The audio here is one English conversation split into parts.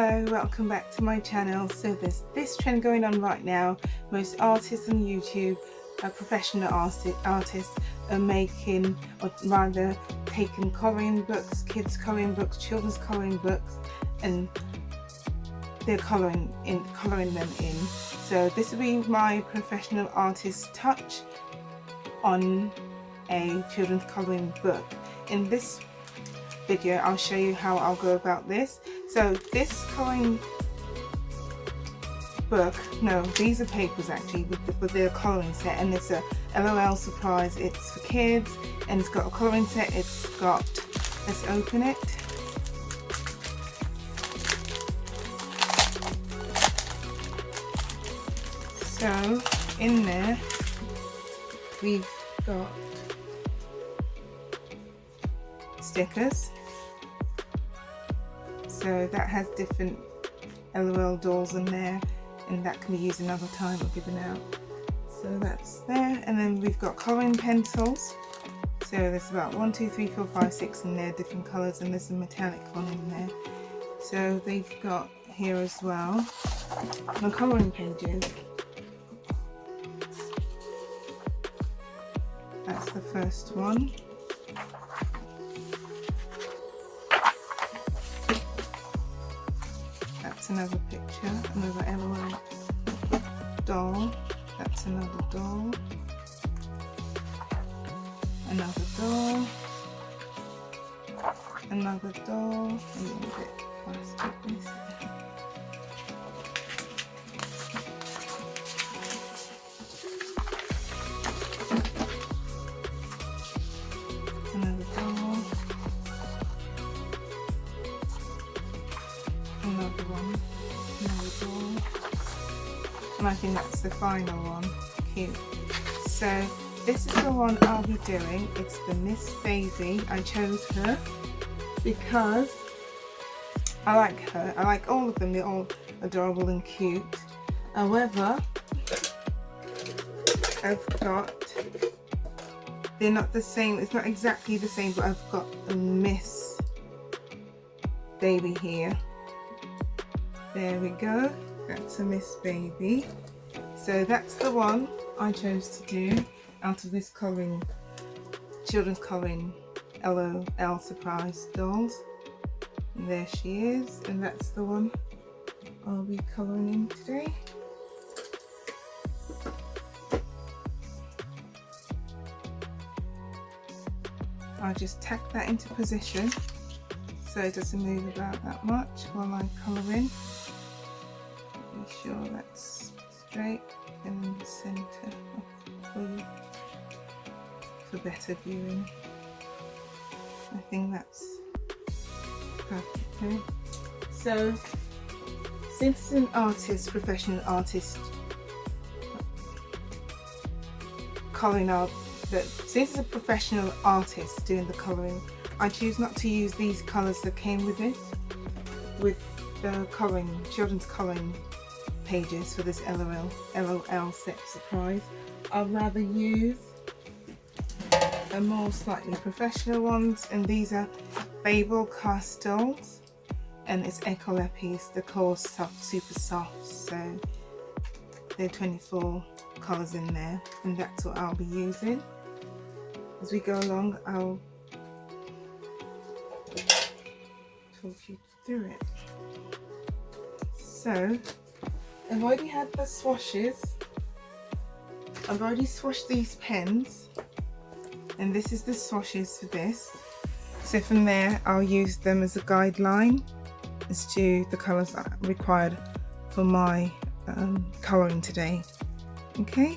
Hello, welcome back to my channel. So there's this trend going on right now. Most artists on YouTube, professional artists are making, or rather taking coloring books, kids coloring books, children's coloring books, and they're coloring them in. So this will be my professional artist touch on a children's coloring book. In this video I'll show you how I'll go about this. So this coloring book, no, these are papers actually with their coloring set, and it's a LOL surprise. It's for kids and it's got a coloring set. It's got, let's open it. So in there we've got stickers. So that has different LOL dolls in there, and that can be used another time or given out. So that's there. And then we've got coloring pencils. So there's about 1, 2, 3, 4, 5, 6 in there, different colours, and there's a metallic one in there. So they've got here as well the colouring pages. That's the first one. That's another picture, another LOL doll. That's another doll. Another doll. Another doll. A little bit plastic this. Another doll. Another one. Another doll. And I think that's the final one. Cute. So this is the one I'll be doing. It's the Miss Baby. I chose her because I like her. I like all of them. They're all adorable and cute. However, I've got, they're not the same. It's not exactly the same, but I've got a Miss Baby here. There we go. That's a Miss Baby. So that's the one I chose to do out of this coloring, children's coloring LOL surprise dolls. And there she is, and that's the one I'll be coloring in today. I'll just tack that into position so it doesn't move about that much while I colour in. Be sure that's straight and in the centre for you for better viewing. I think that's perfect. Okay. So since it's an artist, professional artist colouring out, since it's a professional artist doing the colouring, I choose not to use these colours that came with it, with the colouring, children's colouring pages for this LOL set surprise. I'd rather use a more slightly professional ones, and these are Faber Castell, and it's Lapis, the core super soft. So there are 24 colours in there, and that's what I'll be using. As we go along, I'll talk you through it. So I've already had the swashes. I've already swashed these pens, and this is the swashes for this. So from there I'll use them as a guideline as to the colours required for my colouring today. Okay.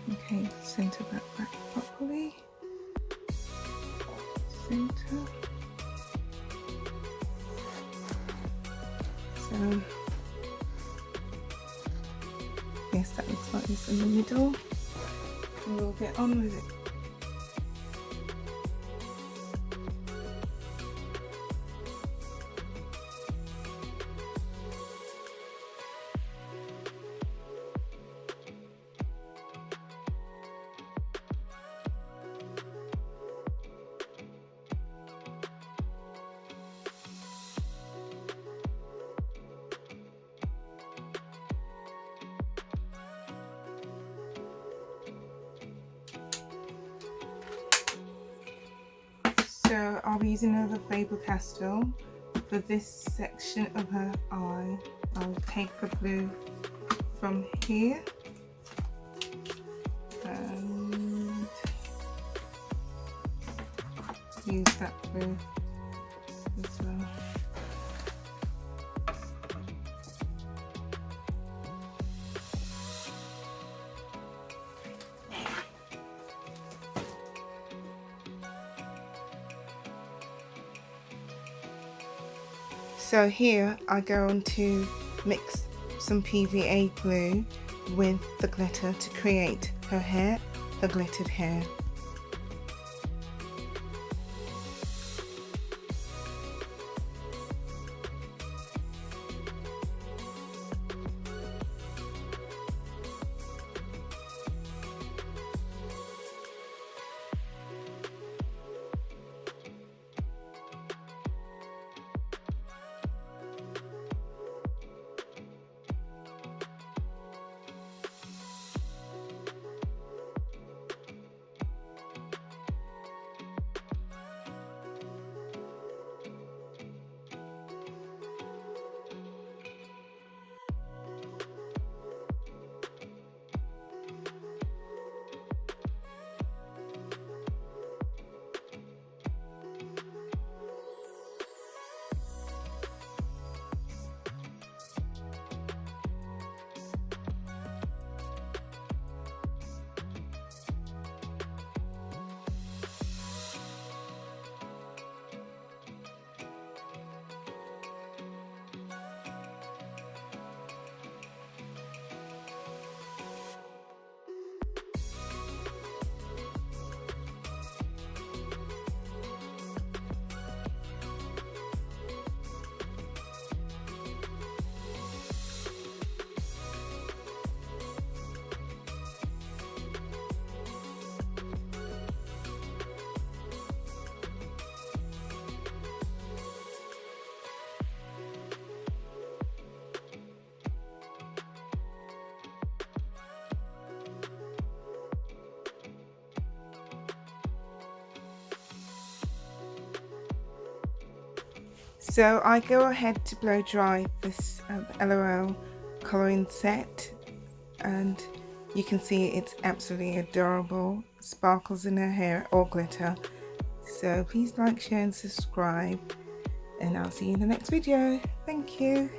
Okay, centre that back properly. Centre. So yes, that looks like this in the middle. And we'll get on with it. So I'll be using another Faber Castell. For this section of her eye, I'll take the blue from here and use that blue as well. So here I go on to mix some PVA glue with the glitter to create her hair, the glittered hair. So I go ahead to blow dry this LOL colouring set, and you can see it's absolutely adorable. Sparkles in her hair or glitter. So please like, share and subscribe, and I'll see you in the next video. Thank you.